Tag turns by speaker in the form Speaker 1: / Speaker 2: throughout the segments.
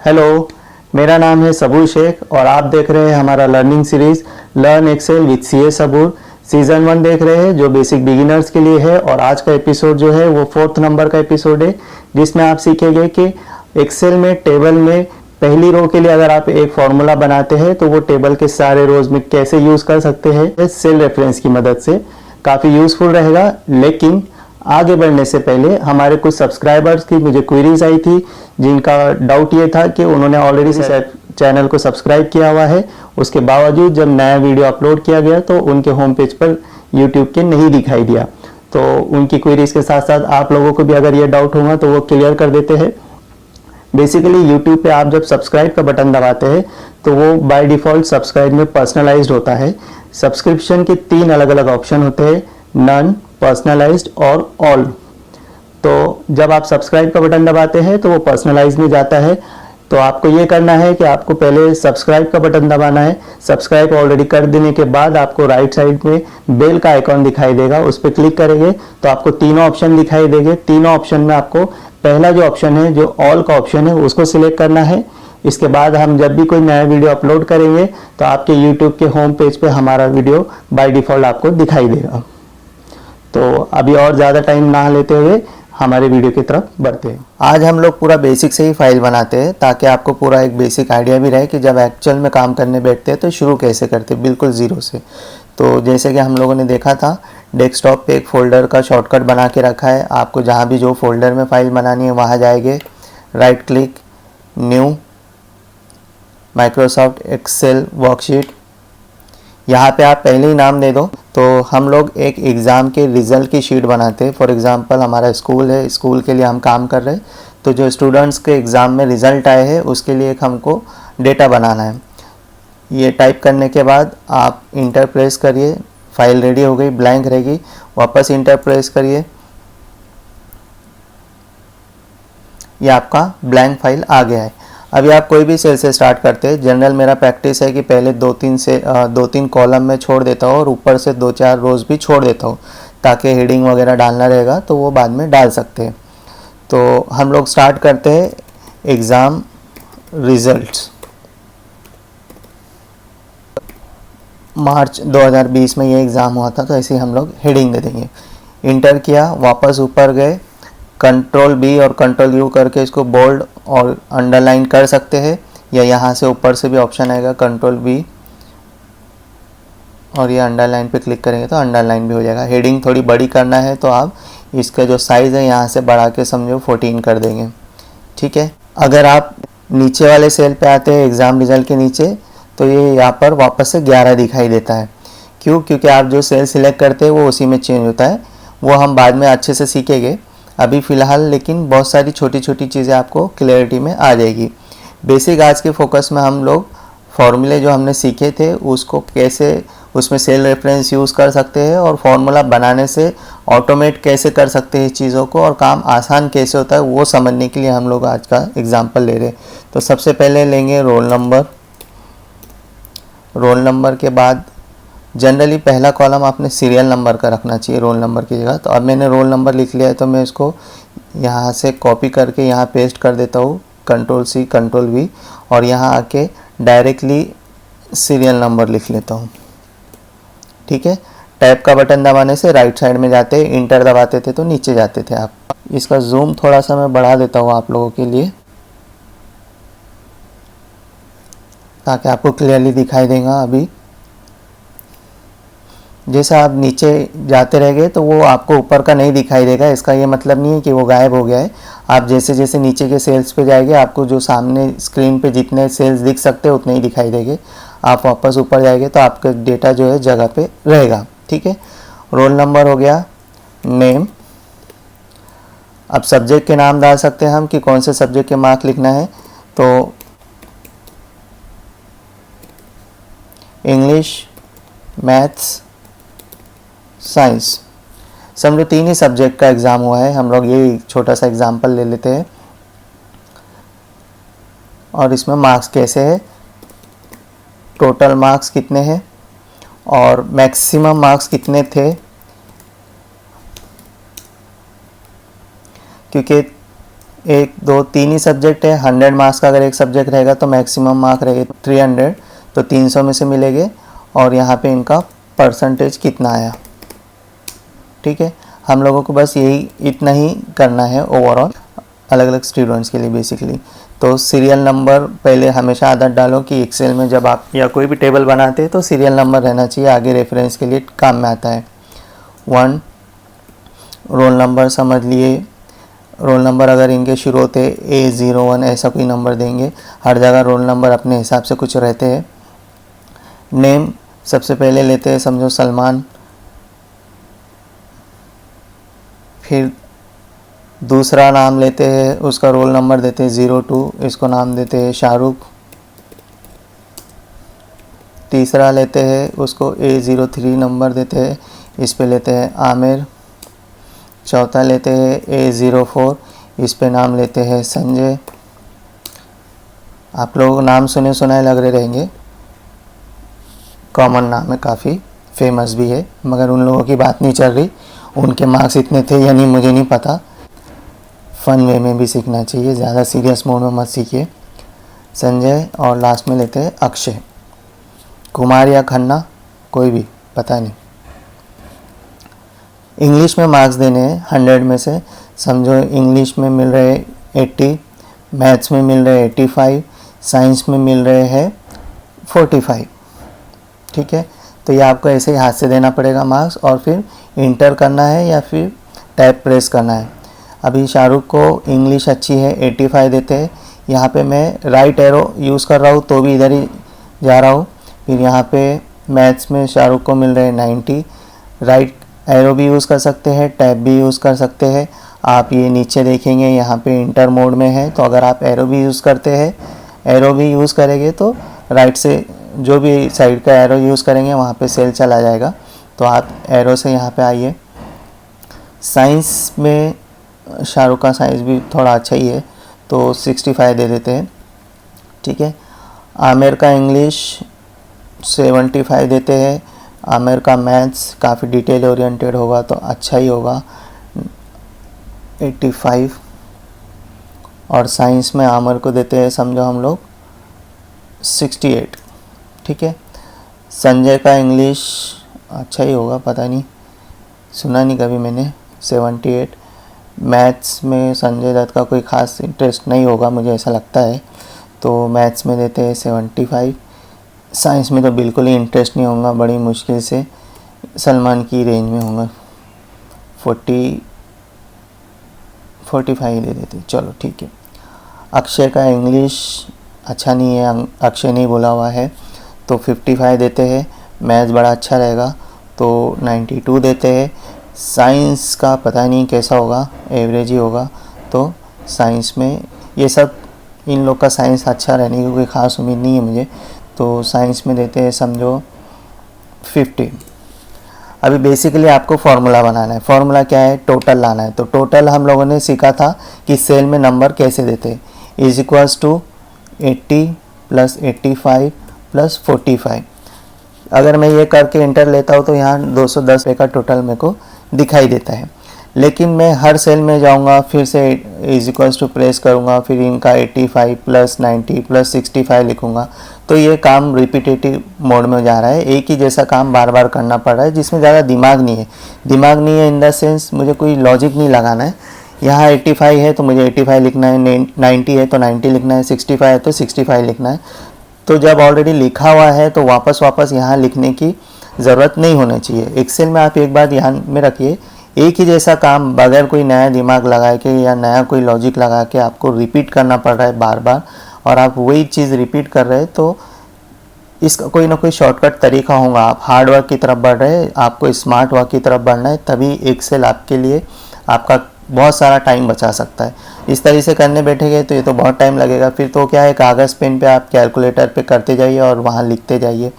Speaker 1: Hello, मेरा नाम है सबूर शेख और आप देख रहे हैं हमारा learning series learn Excel with CA Sabur season 1 देख रहे हैं जो बेसिक बिगिनर्स के लिए है। और आज का एपिसोड जो है वो 4th नंबर का एपिसोड है जिसमें आप सीखेंगे कि एक्सेल में टेबल में पहली रो के लिए अगर आप एक फॉर्मूला बनाते हैं तो वो टेबल के सारे रोज में कैसे यूज कर सकते हैं सेल रेफरेंस की मदद से। काफ़ी यूजफुल रहेगा। लेकिन आगे बढ़ने से पहले हमारे कुछ सब्सक्राइबर्स की मुझे क्वेरीज आई थी जिनका डाउट ये था कि उन्होंने ऑलरेडी चैनल को सब्सक्राइब किया हुआ है, उसके बावजूद जब नया वीडियो अपलोड किया गया तो उनके होम पेज पर यूट्यूब के नहीं दिखाई दिया। तो उनकी क्वेरीज के साथ साथ आप लोगों को भी अगर ये डाउट होगा तो वो क्लियर कर देते हैं। बेसिकली यूट्यूब पे आप जब सब्सक्राइब का बटन दबाते हैं तो वो बाय डिफॉल्ट सब्सक्राइब में पर्सनलाइज्ड होता है। सब्सक्रिप्शन के 3 अलग अलग ऑप्शन होते हैं, नन, पर्सनलाइज्ड और ऑल। तो जब आप सब्सक्राइब का बटन दबाते हैं तो वो पर्सनलाइज में जाता है। तो आपको ये करना है कि आपको पहले सब्सक्राइब का बटन दबाना है। सब्सक्राइब ऑलरेडी कर देने के बाद आपको राइट साइड में बेल का आइकॉन दिखाई देगा, उस पर क्लिक करेंगे तो आपको तीनों ऑप्शन दिखाई देंगे। तीनों ऑप्शन में आपको पहला जो ऑप्शन है, जो ऑल का ऑप्शन है, उसको सिलेक्ट करना है। इसके बाद हम जब भी कोई नया वीडियो अपलोड करेंगे तो आपके यूट्यूब के होम पेज पे हमारा वीडियो बाय डिफॉल्ट आपको दिखाई देगा। तो अभी और ज़्यादा टाइम ना लेते हुए हमारे वीडियो की तरफ बढ़ते हैं। आज हम लोग पूरा बेसिक से ही फाइल बनाते हैं ताकि आपको पूरा एक बेसिक आइडिया भी रहे कि जब एक्चुअल में काम करने बैठते हैं तो शुरू कैसे करते हैं, बिल्कुल ज़ीरो से। तो जैसे कि हम लोगों ने देखा था, डेस्कटॉप पे एक फ़ोल्डर का शॉर्टकट बना के रखा है। आपको जहाँ भी जो फोल्डर में फ़ाइल बनानी है वहाँ जाएंगे, right click, new, Microsoft Excel worksheet. यहाँ पे आप पहले ही नाम दे दो। तो हम लोग एक एग्ज़ाम के रिज़ल्ट की शीट बनाते हैं। फॉर एग्ज़ाम्पल हमारा स्कूल है, स्कूल के लिए हम काम कर रहे हैं। तो जो स्टूडेंट्स के एग्ज़ाम में रिज़ल्ट आए हैं उसके लिए एक हमको डेटा बनाना है। ये टाइप करने के बाद आप इंटर प्रेस करिए, फाइल रेडी हो गई, ब्लैंक रहेगी। वापस इंटर प्रेस करिए, ये आपका ब्लैंक फाइल आ गया है। अभी आप कोई भी सेल से स्टार्ट करते हैं। जनरल मेरा प्रैक्टिस है कि पहले 2-3 कॉलम में छोड़ देता हूँ और ऊपर से 2-4 रोज़ भी छोड़ देता हूँ ताकि हेडिंग वगैरह डालना रहेगा तो वो बाद में डाल सकते हैं। तो हम लोग स्टार्ट करते हैं एग्ज़ाम रिज़ल्ट्स। मार्च 2020 में ये एग्ज़ाम हुआ था, तो ऐसे ही हम लोग हेडिंग दे देंगे। इंटर किया, वापस ऊपर गए, कंट्रोल बी और कंट्रोल यू करके इसको बोल्ड और अंडरलाइन कर सकते हैं, या यहाँ से ऊपर से भी ऑप्शन आएगा कंट्रोल बी और ये अंडरलाइन पे क्लिक करेंगे तो अंडरलाइन भी हो जाएगा। हेडिंग थोड़ी बड़ी करना है तो आप इसका जो साइज़ है यहाँ से बढ़ा के समझो 14 कर देंगे, ठीक है। अगर आप नीचे वाले सेल पे आते हैं एग्ज़ाम रिजल्ट के नीचे तो ये यहाँ पर वापस से 11 दिखाई देता है। क्यों? क्योंकि आप जो सेल सिलेक्ट करते हैं वो उसी में चेंज होता है। वो हम बाद में अच्छे से सीखेंगे। अभी फ़िलहाल लेकिन बहुत सारी छोटी छोटी चीज़ें आपको क्लैरिटी में आ जाएगी। बेसिक आज के फोकस में हम लोग फॉर्मूले जो हमने सीखे थे उसको कैसे उसमें सेल रेफरेंस यूज़ कर सकते हैं और फार्मूला बनाने से ऑटोमेट कैसे कर सकते हैं चीज़ों को और काम आसान कैसे होता है वो समझने के लिए हम लोग आज का एग्जाम्पल ले रहे हैं। तो सबसे पहले लेंगे रोल नंबर। रोल नंबर के बाद जनरली पहला कॉलम आपने सीरियल नंबर का रखना चाहिए रोल नंबर की जगह। तो अब मैंने रोल नंबर लिख लिया है तो मैं इसको यहाँ से कॉपी करके यहाँ पेस्ट कर देता हूँ, कंट्रोल सी कंट्रोल वी, और यहाँ आके डायरेक्टली सीरियल नंबर लिख लेता हूँ, ठीक है। टैब का बटन दबाने से राइट साइड में जाते, इंटर दबाते थे तो नीचे जाते थे आप। इसका जूम थोड़ा सा मैं बढ़ा देता हूँ आप लोगों के लिए ताकि आपको क्लियरली दिखाई देगा। अभी जैसे आप नीचे जाते रहेंगे तो वो आपको ऊपर का नहीं दिखाई देगा। इसका ये मतलब नहीं है कि वो गायब हो गया है। आप जैसे जैसे नीचे के सेल्स पे जाएंगे आपको जो सामने स्क्रीन पे जितने सेल्स दिख सकते हैं उतने ही दिखाई देंगे। आप वापस ऊपर जाएंगे तो आपका डेटा जो है जगह पे रहेगा, ठीक है। रोल नंबर हो गया, नेम। अब सब्जेक्ट के नाम डाल सकते हैं हम कि कौन से सब्जेक्ट के मार्क लिखना है। तो इंग्लिश, मैथ्स, साइंस, समझो 3 ही सब्जेक्ट का एग्ज़ाम हुआ है। हम लोग ये छोटा सा एग्जांपल ले लेते हैं और इसमें मार्क्स कैसे है, टोटल मार्क्स कितने हैं और मैक्सिमम मार्क्स कितने थे, क्योंकि एक दो तीन ही सब्जेक्ट है, 100 मार्क्स का अगर एक सब्जेक्ट रहेगा तो मैक्सिमम मार्क रहेगा 300, तो 300 में से मिलेंगे। और यहाँ पे इनका परसेंटेज कितना आया, ठीक है। हम लोगों को बस यही इतना ही करना है ओवरऑल अलग अलग स्टूडेंट्स के लिए बेसिकली। तो सीरियल नंबर पहले हमेशा आदत डालो कि एक्सेल में जब आप या कोई भी टेबल बनाते हैं तो सीरियल नंबर रहना चाहिए, आगे रेफरेंस के लिए काम में आता है। 1 रोल नंबर समझ लिए, रोल नंबर अगर इनके शुरू होते A01 ऐसा कोई नंबर देंगे, हर जगह रोल नंबर अपने हिसाब से कुछ रहते हैं। नेम सबसे पहले लेते हैं, समझो सलमान, फिर दूसरा नाम लेते हैं, उसका रोल नंबर देते हैं 02, इसको नाम देते हैं शाहरुख। तीसरा लेते हैं, उसको A03 नंबर देते हैं, इस पे लेते हैं आमिर। चौथा लेते हैं A04, इस पे नाम लेते हैं संजय। आप लोग नाम सुने सुनाए लग रहे रहेंगे, कॉमन नाम है, काफ़ी फेमस भी है, मगर उन लोगों की बात नहीं चल रही, उनके मार्क्स इतने थे या नहीं मुझे नहीं पता। फन वे में भी सीखना चाहिए, ज़्यादा सीरियस मोड में मत सीखिए। संजय और लास्ट में लेते हैं अक्षय। कुमार या खन्ना कोई भी पता नहीं। इंग्लिश में मार्क्स देने हैं 100 में से, समझो इंग्लिश में मिल रहे 80, मैथ्स में मिल रहे 85, साइंस में मिल रहे हैं 45, ठीक है। तो ये आपको ऐसे ही हाथ से देना पड़ेगा मार्क्स, और फिर इंटर करना है या फिर टैब प्रेस करना है। अभी शाहरुख को इंग्लिश अच्छी है 85 देते हैं, यहाँ पे मैं राइट एरो यूज़ कर रहा हूँ तो भी इधर ही जा रहा हूँ। फिर यहाँ पे मैथ्स में शाहरुख को मिल रहे हैं 90, राइट एरो भी यूज़ कर सकते हैं, टैब भी यूज़ कर सकते हैं। आप ये नीचे देखेंगे यहाँ पे इंटर मोड में है, तो अगर आप एरो भी यूज़ करते हैं, एरो भी यूज़ करेंगे तो राइट से जो भी साइड का एरो यूज़ करेंगे वहाँ पे सेल चला जाएगा। तो आप एरो से यहाँ पे आइए। साइंस में शाहरुख का साइंस भी थोड़ा अच्छा ही है, तो 65 दे देते हैं, ठीक है। आमिर का इंग्लिश 75 देते हैं। आमिर का मैथ्स काफ़ी डिटेल ओरिएंटेड होगा तो अच्छा ही होगा 85। और साइंस में आमिर को देते हैं समझो हम लोग 68, ठीक है। संजय का इंग्लिश अच्छा ही होगा, पता नहीं, सुना नहीं कभी मैंने, 78। मैथ्स में संजय दत्त का कोई ख़ास इंटरेस्ट नहीं होगा मुझे ऐसा लगता है, तो मैथ्स में देते हैं 75। साइंस में तो बिल्कुल ही इंटरेस्ट नहीं होगा, बड़ी मुश्किल से सलमान की रेंज में होगा, 45 दे देते, चलो ठीक है। अक्षय का इंग्लिश अच्छा नहीं है, अक्षय नहीं बोला हुआ है, तो 55 देते हैं। मैथ्स बड़ा अच्छा रहेगा तो 92 देते हैं। साइंस का पता नहीं कैसा होगा, एवरेज ही होगा, तो साइंस में ये सब इन लोग का साइंस अच्छा रहने की कोई ख़ास उम्मीद नहीं है मुझे, तो साइंस में देते हैं समझो 50। अभी बेसिकली आपको फार्मूला बनाना है। फार्मूला क्या है, टोटल लाना है। तो टोटल हम लोगों ने सीखा था कि सेल में नंबर कैसे देते हैं, इज इक्वल्स टू 80 + 85 + 45। अगर मैं ये करके इंटर लेता हूँ तो यहाँ 210 का टोटल मेरे को दिखाई देता है। लेकिन मैं हर सेल में जाऊँगा, फिर से इज इक्वल्स टू प्रेस करूँगा, फिर इनका 85 + 90 + 65 लिखूँगा, तो ये काम रिपीटेटिव मोड में जा रहा है, एक ही जैसा काम बार बार करना पड़ रहा है, जिसमें ज़्यादा दिमाग नहीं है। दिमाग नहीं है इन द सेंस मुझे कोई लॉजिक नहीं लगाना है। यहाँ 85 है तो मुझे 85 लिखना है, 90 है तो 90 लिखना है, 65 है तो 65 लिखना है। तो जब ऑलरेडी लिखा हुआ है तो वापस यहाँ लिखने की ज़रूरत नहीं होनी चाहिए। एक्सेल में आप एक बात ध्यान में रखिए, एक ही जैसा काम बगैर कोई नया दिमाग लगा के या नया कोई लॉजिक लगा के आपको रिपीट करना पड़ रहा है बार बार, और आप वही चीज़ रिपीट कर रहे हैं, तो इसका कोई ना कोई शॉर्टकट तरीका होगा। आप हार्ड वर्क की तरफ बढ़ रहे हैं, आपको स्मार्ट वर्क की तरफ बढ़ना है, तभी एक्सेल आपके लिए आपका बहुत सारा टाइम बचा सकता है। इस तरीके से करने बैठेंगे तो ये तो बहुत टाइम लगेगा, फिर तो क्या है, कागज़ पेन पे आप कैलकुलेटर पे करते जाइए और वहाँ लिखते जाइए,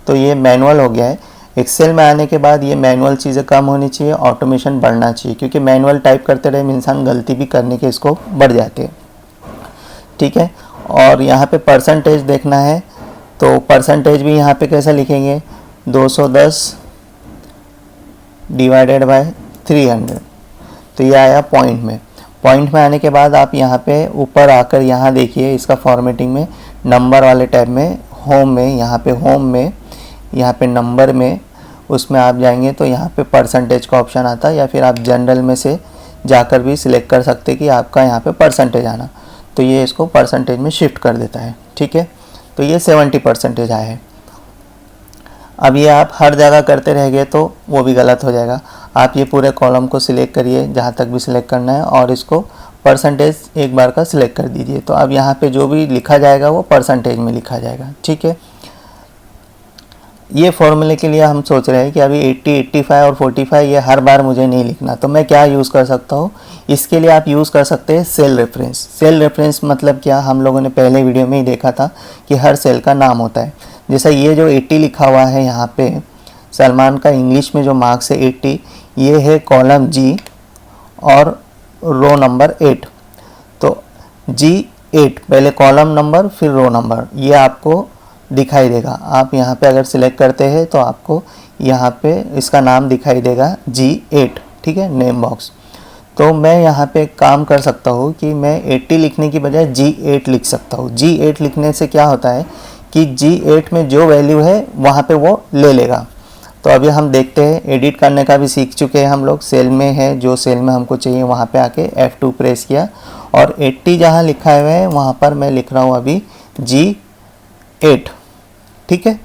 Speaker 1: तो ये मैनुअल हो गया है। एक्सेल में आने के बाद ये मैनुअल चीज़ें कम होनी चाहिए, ऑटोमेशन बढ़ना चाहिए, क्योंकि मैनुअल टाइप करते रहे इंसान गलती भी करने के इसको बढ़ जाते हैं, ठीक है। और यहाँ पे परसेंटेज देखना है, तो परसेंटेज भी यहाँ पे कैसा लिखेंगे, 210 / 300, तो ये आया पॉइंट में। पॉइंट में आने के बाद आप यहाँ पे ऊपर आकर यहाँ देखिए, इसका फॉर्मेटिंग में नंबर वाले टैब में होम में, यहाँ पे होम में, यहाँ पे नंबर में, उसमें आप जाएंगे तो यहाँ पे परसेंटेज का ऑप्शन आता है, या फिर आप जनरल में से जाकर भी सिलेक्ट कर सकते कि आपका यहाँ पे परसेंटेज आना, तो ये इसको परसेंटेज में शिफ्ट कर देता है। ठीक है, तो ये 70% आया है। अब ये आप हर जगह करते रहेंगे तो वो भी गलत हो जाएगा। आप ये पूरे कॉलम को सिलेक्ट करिए जहाँ तक भी सिलेक्ट करना है, और इसको परसेंटेज एक बार का सिलेक्ट कर दीजिए, तो अब यहाँ पे जो भी लिखा जाएगा वो परसेंटेज में लिखा जाएगा। ठीक है, ये फॉर्मूले के लिए हम सोच रहे हैं कि अभी 80, 85 और 45 ये हर बार मुझे नहीं लिखना, तो मैं क्या यूज़ कर सकता हूँ, इसके लिए आप यूज़ कर सकते हैं सेल रेफरेंस। सेल रेफरेंस मतलब क्या, हम लोगों ने पहले वीडियो में ही देखा था कि हर सेल का नाम होता है। जैसा ये जो 80 लिखा हुआ है यहाँ पे, सलमान का इंग्लिश में जो मार्क्स है 80, ये है कॉलम जी और रो नंबर 8। तो G8 पहले कॉलम नंबर फिर रो नंबर, ये आपको दिखाई देगा। आप यहाँ पे अगर सिलेक्ट करते हैं तो आपको यहाँ पे इसका नाम दिखाई देगा G8। ठीक है, नेम बॉक्स। तो मैं यहाँ पे काम कर सकता हूँ कि मैं 80 लिखने की बजाय G8 लिख सकता हूँ। G8 लिखने से क्या होता है कि G8 में जो वैल्यू है वहाँ पे वो ले लेगा। तो अभी हम देखते हैं, एडिट करने का भी सीख चुके हैं हम लोग। सेल में है, जो सेल में हमको चाहिए वहाँ पे आके F2 प्रेस किया, और 80 जहाँ लिखा हुआ है वहाँ पर मैं लिख रहा हूँ अभी G8। ठीक है,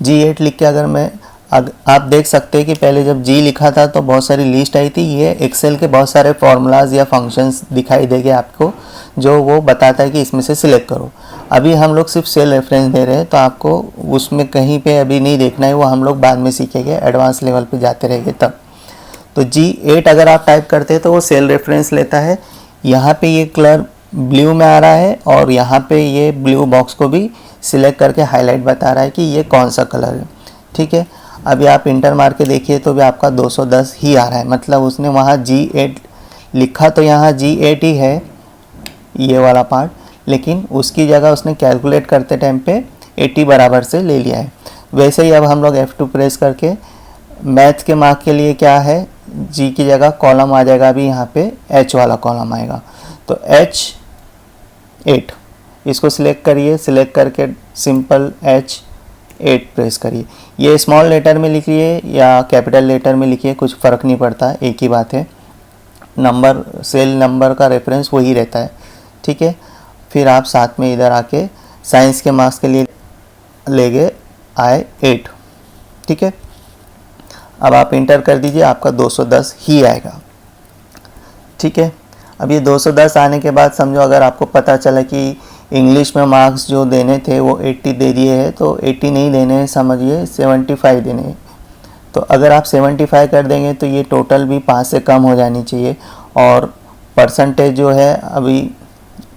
Speaker 1: G8 लिख के अगर मैं आप देख सकते हैं कि पहले जब G लिखा था तो बहुत सारी लिस्ट आई थी। ये एक्सेल के बहुत सारे फॉर्मूलाज या फंक्शंस दिखाई देंगे आपको, जो वो बताता है कि इसमें से सिलेक्ट करो। अभी हम लोग सिर्फ सेल रेफरेंस दे रहे हैं, तो आपको उसमें कहीं पे अभी नहीं देखना है, वो हम लोग बाद में सीखेंगे, एडवांस लेवल पे जाते रहेंगे तब। तो G8 अगर आप टाइप करते हैं तो वो सेल रेफरेंस लेता है। यहाँ पे ये कलर ब्लू में आ रहा है, और यहाँ पे ये ब्लू बॉक्स को भी सिलेक्ट करके हाईलाइट बता रहा है कि ये कौन सा कलर है। ठीक है, अभी आप इंटर मार के देखिए तो भी आपका 210 ही आ रहा है, मतलब उसने वहाँ G8 लिखा तो यहाँ G8 ही है ये वाला पार्ट, लेकिन उसकी जगह उसने कैलकुलेट करते टाइम पे 80 बराबर से ले लिया है। वैसे ही अब हम लोग F2 प्रेस करके मैथ के मार्क के लिए क्या है, G की जगह कॉलम आ जाएगा, अभी यहाँ पे H वाला कॉलम आएगा, तो H8 इसको सिलेक्ट करिए। सिलेक्ट करके सिंपल H8 प्रेस करिए। ये स्मॉल लेटर में लिखिए या कैपिटल लेटर में लिखिए, कुछ फ़र्क नहीं पड़ता, एक ही बात है। नंबर, सेल नंबर का रेफरेंस वही रहता है। ठीक है, फिर आप साथ में इधर आके साइंस के मार्क्स के लिए ले गए I8। ठीक है, अब आप इंटर कर दीजिए, आपका 210 ही आएगा। ठीक है, अब ये 210 आने के बाद समझो अगर आपको पता चला कि इंग्लिश में मार्क्स जो देने थे वो 80 दे दिए हैं, तो 80 नहीं देने हैं, समझिए 75 देने हैं। तो अगर आप 75 कर देंगे तो ये टोटल भी 5 से कम हो जानी चाहिए। और परसेंटेज जो है, अभी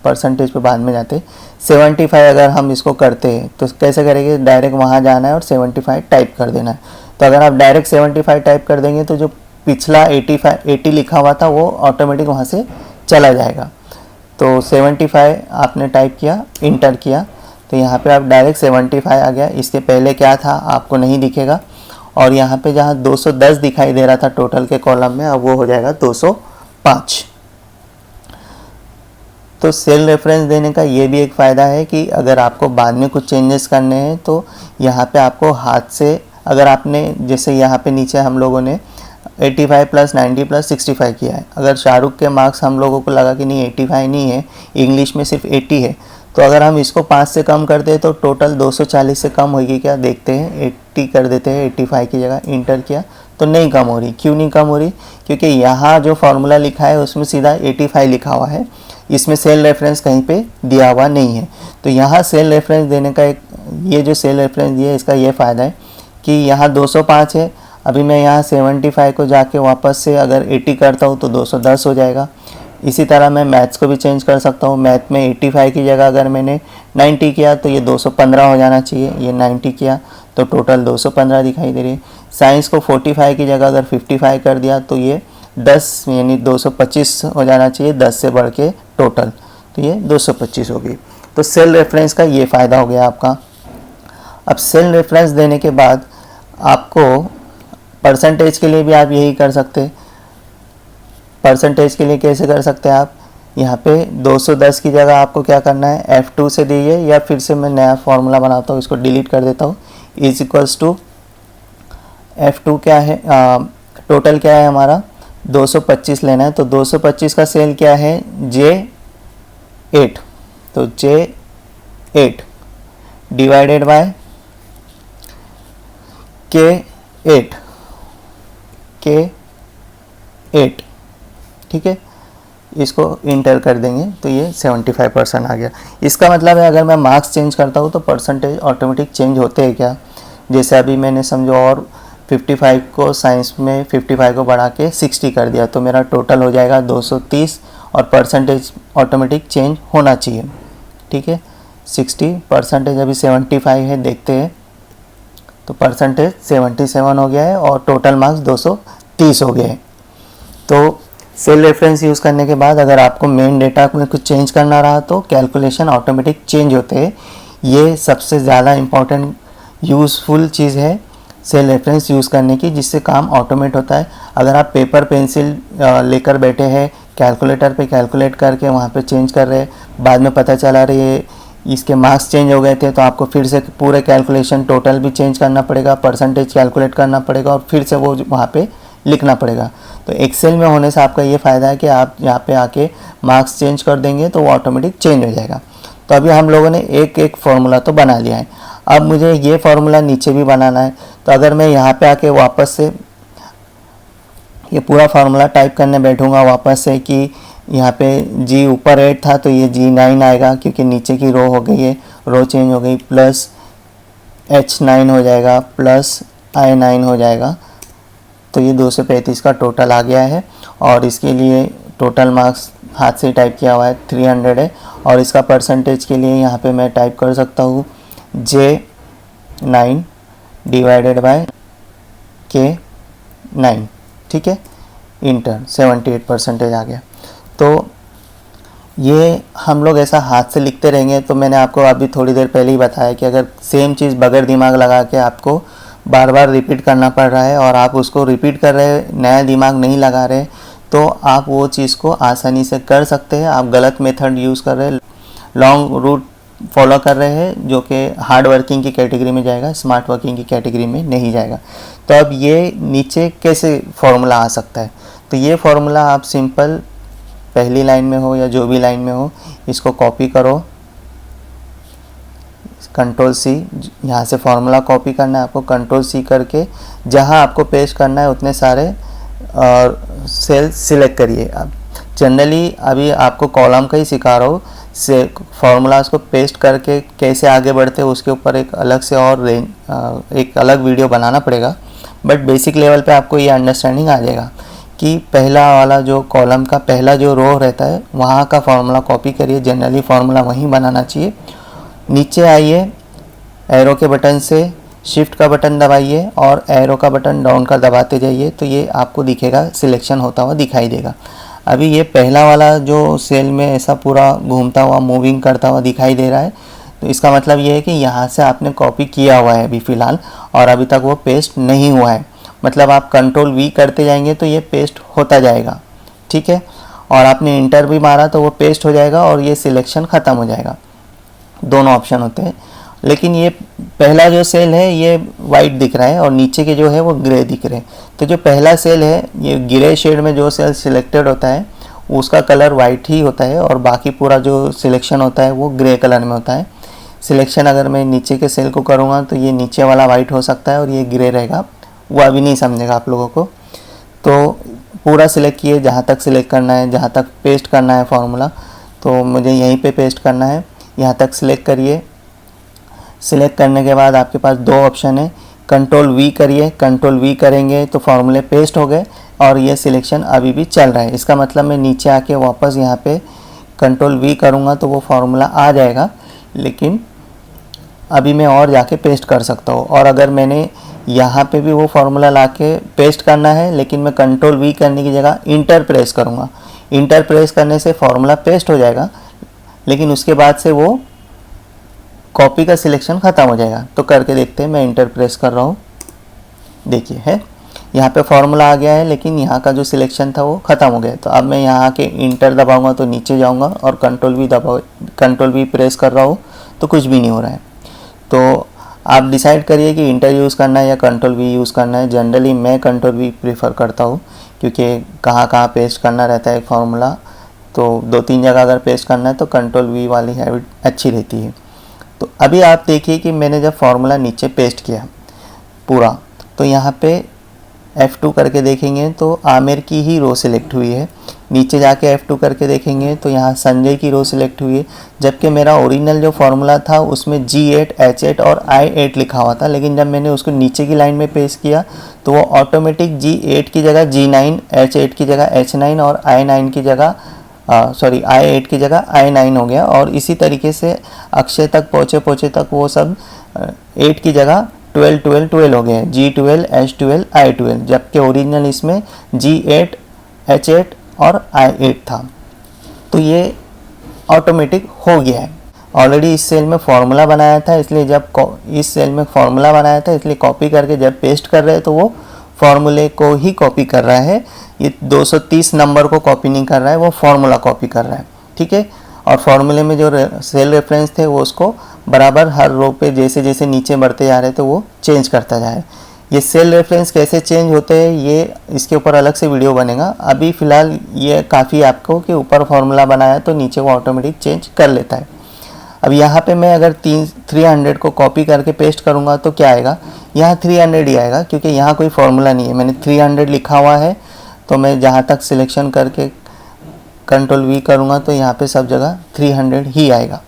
Speaker 1: परसेंटेज पे बाद में जाते, 75 अगर हम इसको करते हैं तो कैसे करेंगे, डायरेक्ट वहाँ जाना है और 75 टाइप कर देना है। तो अगर आप डायरेक्ट 75 टाइप कर देंगे तो जो पिछला 80 लिखा हुआ था वो ऑटोमेटिक वहाँ से चला जाएगा। तो 75 आपने टाइप किया, इंटर किया, तो यहाँ पे आप डायरेक्ट 75 आ गया। इसके पहले क्या था आपको नहीं दिखेगा, और यहाँ पे जहाँ 210 दिखाई दे रहा था टोटल के कॉलम में, अब वो हो जाएगा 205। तो सेल रेफरेंस देने का ये भी एक फ़ायदा है कि अगर आपको बाद में कुछ चेंजेस करने हैं तो यहाँ पे आपको हाथ से, अगर आपने जैसे यहाँ पे नीचे हम लोगों ने 85 प्लस 90 प्लस 65 किया है, अगर शाहरुख के मार्क्स हम लोगों को लगा कि नहीं 85 नहीं है, इंग्लिश में सिर्फ 80 है, तो अगर हम इसको 5 से कम करते हैं तो टोटल 240 से कम होगी क्या, देखते हैं। 80 कर देते हैं, 85 की जगह इंटर किया तो नहीं कम हो रही। क्यों नहीं कम हो रही, क्योंकि यहाँ जो फार्मूला लिखा है उसमें सीधा 85 लिखा हुआ है, इसमें सेल रेफरेंस कहीं पे दिया हुआ नहीं है। तो यहाँ सेल रेफरेंस देने का एक, ये जो सेल रेफरेंस दिया है इसका ये फ़ायदा है कि यहाँ 205 है, अभी मैं यहाँ 75 को जाके वापस से अगर 80 करता हूँ तो 210 हो जाएगा। इसी तरह मैं मैथ्स को भी चेंज कर सकता हूँ। मैथ में 85 की जगह अगर मैंने 90 किया तो ये 215 हो जाना चाहिए, ये 90 किया तो टोटल 215 दिखाई दे रही है। साइंस को 45 की जगह अगर 55 कर दिया तो ये 10 यानी 225 हो जाना चाहिए, 10 से बढ़ के टोटल, तो ये 225 होगी। तो सेल रेफरेंस का ये फ़ायदा हो गया आपका। अब सेल रेफरेंस देने के बाद आपको परसेंटेज के लिए भी आप यही कर सकते। परसेंटेज के लिए कैसे कर सकते हैं आप, यहाँ पे 210 की जगह आपको क्या करना है, F2 से दीजिए, या फिर से मैं नया फॉर्मूला बनाता हूँ, इसको डिलीट कर देता हूँ, इज इक्वल्स टू F2 क्या है, टोटल क्या है हमारा 225 लेना है, तो 225 का सेल क्या है J8, तो J8 divided by K8, K8, ठीक है, इसको इंटर कर देंगे तो ये 75% आ गया। इसका मतलब है अगर मैं मार्क्स चेंज करता हूँ तो परसेंटेज ऑटोमेटिक चेंज होते हैं क्या, जैसे अभी मैंने समझो और 55 को साइंस में 55 को बढ़ा के 60 कर दिया, तो मेरा टोटल हो जाएगा 230 और परसेंटेज ऑटोमेटिक चेंज होना चाहिए, ठीक है। 60 परसेंटेज अभी 75 है, देखते हैं, तो परसेंटेज 77 हो गया है और टोटल मार्क्स 230 हो गए हैं। तो सेल रेफरेंस यूज़ करने के बाद अगर आपको मेन डेटा में कुछ चेंज करना रहा तो कैलकुलेशन ऑटोमेटिक चेंज होते हैं। ये सबसे ज़्यादा इम्पॉर्टेंट यूज़फुल चीज़ है सेल रेफरेंस यूज़ करने की, जिससे काम ऑटोमेट होता है। अगर आप पेपर पेंसिल लेकर बैठे हैं, कैलकुलेटर पे कैलकुलेट करके वहाँ पे चेंज कर रहे हैं, बाद में पता चला रही है इसके मार्क्स चेंज हो गए थे, तो आपको फिर से पूरे कैलकुलेशन टोटल भी चेंज करना पड़ेगा, परसेंटेज कैलकुलेट करना पड़ेगा और फिर से वो वहाँ पे लिखना पड़ेगा। तो एक्सेल में होने से आपका ये फ़ायदा है कि आप यहाँ पे आके मार्क्स चेंज कर देंगे तो वो ऑटोमेटिक चेंज हो जाएगा। तो अभी हम लोगों ने एक एक फार्मूला तो बना लिया है, अब मुझे ये फार्मूला नीचे भी बनाना है। तो अगर मैं यहाँ पे आके वापस से ये पूरा फार्मूला टाइप करने बैठूँगा वापस से कि यहाँ पे G ऊपर 8 था तो ये G9 आएगा, क्योंकि नीचे की रो हो गई है, रो चेंज हो गई, प्लस H9 हो जाएगा, प्लस I9 हो जाएगा। तो ये 235 का टोटल आ गया है और इसके लिए टोटल मार्क्स हाथ से टाइप किया हुआ है 300 है, और इसका परसेंटेज के लिए यहाँ पे मैं टाइप कर सकता हूँ J9 डिवाइडेड बाय K9, ठीक है, इंटर 78% आ गया। तो ये हम लोग ऐसा हाथ से लिखते रहेंगे। तो मैंने आपको अभी थोड़ी देर पहले ही बताया कि अगर सेम चीज़ बगैर दिमाग लगा के आपको बार बार रिपीट करना पड़ रहा है और आप उसको रिपीट कर रहे हैं, नया दिमाग नहीं लगा रहे, तो आप वो चीज़ को आसानी से कर सकते हैं। आप गलत मेथड यूज़ कर रहे हैं, लॉन्ग रूट फॉलो कर रहे हैं, जो कि हार्ड वर्किंग की कैटेगरी में जाएगा, स्मार्ट वर्किंग की कैटेगरी में नहीं जाएगा। तो अब ये नीचे कैसे फॉर्मूला आ सकता है, तो ये फॉर्मूला आप सिंपल पहली लाइन में हो या जो भी लाइन में हो, इसको कॉपी करो, कंट्रोल सी, यहाँ से फॉर्मूला कॉपी करना है आपको, कंट्रोल सी करके जहाँ आपको पेस्ट करना है उतने सारे और सेल सिलेक्ट करिए। अब जनरली अभी आपको कॉलम का ही सिखा रहा हूँ, से फार्मूलाज को पेस्ट करके कैसे आगे बढ़ते हैं उसके ऊपर एक अलग से और एक अलग वीडियो बनाना पड़ेगा, बट बेसिक लेवल पे आपको ये अंडरस्टैंडिंग आ जाएगा कि पहला वाला जो कॉलम का पहला जो रो रहता है वहाँ का फार्मूला कॉपी करिए, जनरली फार्मूला वहीं बनाना चाहिए। नीचे आइए, एरो के बटन से शिफ्ट का बटन दबाइए और एरो का बटन डाउन का दबाते जाइए, तो ये आपको दिखेगा, सिलेक्शन होता हुआ दिखाई देगा। अभी ये पहला वाला जो सेल में ऐसा पूरा घूमता हुआ मूविंग करता हुआ दिखाई दे रहा है, तो इसका मतलब ये है कि यहाँ से आपने कॉपी किया हुआ है अभी फ़िलहाल, और अभी तक वो पेस्ट नहीं हुआ है। मतलब आप कंट्रोल वी करते जाएंगे तो ये पेस्ट होता जाएगा, ठीक है, और आपने इंटर भी मारा तो वो पेस्ट हो जाएगा और ये सिलेक्शन ख़त्म हो जाएगा। दोनों ऑप्शन होते हैं, लेकिन ये पहला जो सेल है ये वाइट दिख रहा है और नीचे के जो है वो ग्रे दिख रहे हैं। तो जो पहला सेल है ये ग्रे शेड में जो सेल सिलेक्टेड होता है उसका कलर वाइट ही होता है और बाकी पूरा जो सिलेक्शन होता है वो ग्रे कलर में होता है। सिलेक्शन अगर मैं नीचे के सेल को करूँगा तो ये नीचे वाला वाइट हो सकता है और ये ग्रे रहेगा, वो अभी नहीं समझेगा आप लोगों को। तो पूरा सिलेक्ट किए, जहाँ तक सिलेक्ट करना है, जहाँ तक पेस्ट करना है फार्मूला, तो मुझे यहीं पे पेस्ट करना है, यहाँ तक सिलेक्ट करिए। सिलेक्ट करने के बाद आपके पास दो ऑप्शन है, कंट्रोल वी करिए, कंट्रोल वी करेंगे तो फार्मूले पेस्ट हो गए और ये सिलेक्शन अभी भी चल रहा है। इसका मतलब मैं नीचे आके वापस यहाँ पे कंट्रोल वी करूँगा तो वो फार्मूला आ जाएगा, लेकिन अभी मैं और जाके पेस्ट कर सकता हूँ। और अगर मैंने यहाँ पे भी वो फार्मूला ला के पेस्ट करना है, लेकिन मैं कंट्रोल वी करने की जगह इंटर प्रेस करूँगा, इंटर प्रेस करने से फार्मूला पेस्ट हो जाएगा, लेकिन उसके बाद से वो कॉपी का सिलेक्शन ख़त्म हो जाएगा। तो करके देखते हैं, मैं इंटर प्रेस कर रहा हूँ, देखिए है, यहाँ पे फॉर्मूला आ गया है, लेकिन यहाँ का जो सिलेक्शन था वो ख़त्म हो गया। तो अब मैं यहाँ के इंटर दबाऊंगा तो नीचे जाऊंगा और कंट्रोल भी प्रेस कर रहा हूँ तो कुछ भी नहीं हो रहा है। तो आप डिसाइड करिए कि इंटर यूज़ करना है या कंट्रोल वी यूज़ करना है। जनरली मैं कंट्रोल वी प्रीफर करता हूँ, क्योंकि कहाँ कहाँ पेस्ट करना रहता है फॉर्मूला, तो 2-3 जगह अगर पेस्ट करना है तो कंट्रोल वी वाली हैबिट अच्छी रहती है। तो अभी आप देखिए कि मैंने जब फॉर्मूला नीचे पेस्ट किया पूरा, तो यहाँ पे F2 करके देखेंगे तो आमिर की ही रो सिलेक्ट हुई है। नीचे जाके F2 करके देखेंगे तो यहाँ संजय की रो सिलेक्ट हुई है, जबकि मेरा ओरिजिनल जो फॉर्मूला था उसमें G8, H8 और I8 लिखा हुआ था। लेकिन जब मैंने उसको नीचे की लाइन में पेस्ट किया तो वो ऑटोमेटिक G8 की जगह G9, H8 की जगह H9 और I8 की जगह I9 हो गया। और इसी तरीके से अक्षय तक पहुँचे तक वो सब 8 की जगह 12 हो गए, G12, H12, I12, जबकि ओरिजिनल इसमें G8, H8 और I8 था। तो ये ऑटोमेटिक हो गया है। ऑलरेडी इस सेल में फॉर्मूला बनाया था, इसलिए इसलिए कॉपी करके जब पेस्ट कर रहे हैं तो वो फॉर्मूले को ही कॉपी कर रहा है। ये 230 नंबर को कॉपी नहीं कर रहा है, वो फॉर्मूला कॉपी कर रहा है। ठीक है, और फॉर्मूले में जो सेल रेफरेंस थे वो उसको बराबर हर रो पे जैसे जैसे नीचे बढ़ते जा रहे तो वो चेंज करता जाए। ये सेल रेफरेंस कैसे चेंज होते हैं ये इसके ऊपर अलग से वीडियो बनेगा। अभी फ़िलहाल ये काफ़ी आपको कि ऊपर फॉर्मूला बनाया तो नीचे वो ऑटोमेटिक चेंज कर लेता है। अब यहाँ पे मैं अगर 300 को कॉपी करके पेस्ट करूँगा तो क्या आएगा, यहाँ 300 ही आएगा, क्योंकि यहाँ कोई फॉर्मूला नहीं है। मैंने 300 लिखा हुआ है, तो मैं जहाँ तक सिलेक्शन करके कंट्रोल वी करूँगा तो यहाँ पे सब जगह 300 ही आएगा।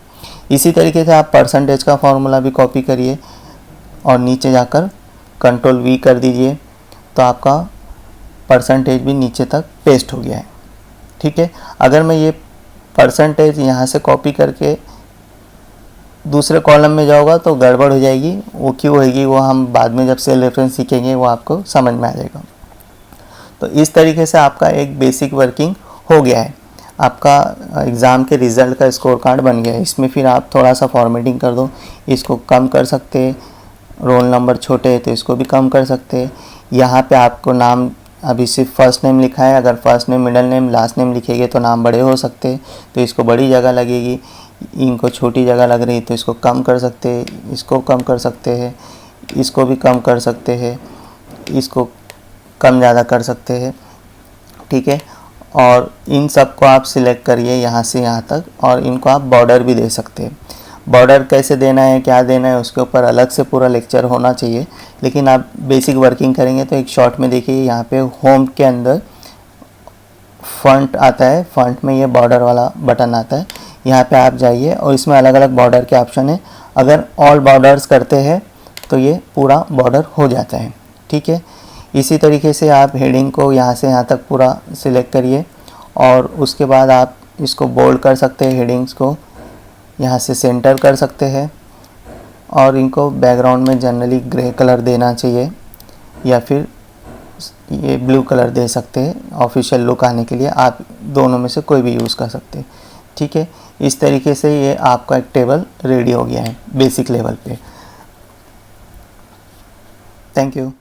Speaker 1: इसी तरीके से आप परसेंटेज का फॉर्मूला भी कॉपी करिए और नीचे जाकर कंट्रोल वी कर दीजिए तो आपका परसेंटेज भी नीचे तक पेस्ट हो गया है। ठीक है, अगर मैं ये परसेंटेज यहाँ से कॉपी करके दूसरे कॉलम में जाऊँगा तो गड़बड़ हो जाएगी। वो क्यों होगी वो हम बाद में जब सेल रेफरेंस सीखेंगे वो आपको समझ में आ जाएगा। तो इस तरीके से आपका एक बेसिक वर्किंग हो गया है। आपका एग्ज़ाम के रिज़ल्ट का स्कोर कार्ड बन गया है। इसमें फिर आप थोड़ा सा फॉर्मेटिंग कर दो, इसको कम कर सकते हैं, रोल नंबर छोटे है तो इसको भी कम कर सकते हैं। यहाँ पे आपको नाम अभी सिर्फ फर्स्ट नेम लिखा है, अगर first name, middle name, last name लिखेंगे तो नाम बड़े हो सकते हैं, तो इसको बड़ी जगह लगेगी। इनको छोटी जगह लग रही तो इसको कम कर सकते हैं, इसको कम कर सकते हैं, इसको भी कम कर सकते हैं, इसको कम ज़्यादा कर सकते हैं। ठीक है, और इन सब को आप सिलेक्ट करिए यहाँ से यहाँ तक, और इनको आप बॉर्डर भी दे सकते हैं। बॉर्डर कैसे देना है, क्या देना है, उसके ऊपर अलग से पूरा लेक्चर होना चाहिए, लेकिन आप बेसिक वर्किंग करेंगे तो एक शॉर्ट में देखिए यहाँ पे होम के अंदर फॉन्ट आता है, फॉन्ट में ये बॉर्डर वाला बटन आता है। यहाँ पे आप जाइए और इसमें अलग अलग बॉर्डर के ऑप्शन है। अगर ऑल बॉर्डर्स करते हैं तो ये पूरा बॉर्डर हो जाता है। ठीक है, इसी तरीके से आप हेडिंग को यहाँ से यहाँ तक पूरा सिलेक्ट करिए और उसके बाद आप इसको बोल्ड कर सकते हैं, हेडिंग्स को यहाँ से सेंटर कर सकते हैं, और इनको बैकग्राउंड में जनरली ग्रे कलर देना चाहिए या फिर ये ब्लू कलर दे सकते हैं ऑफिशियल लुक आने के लिए। आप दोनों में से कोई भी यूज़ कर सकते हैं। ठीक है, इस तरीके से ये आपका एक टेबल रेडी हो गया है बेसिक लेवल पे। Thank you.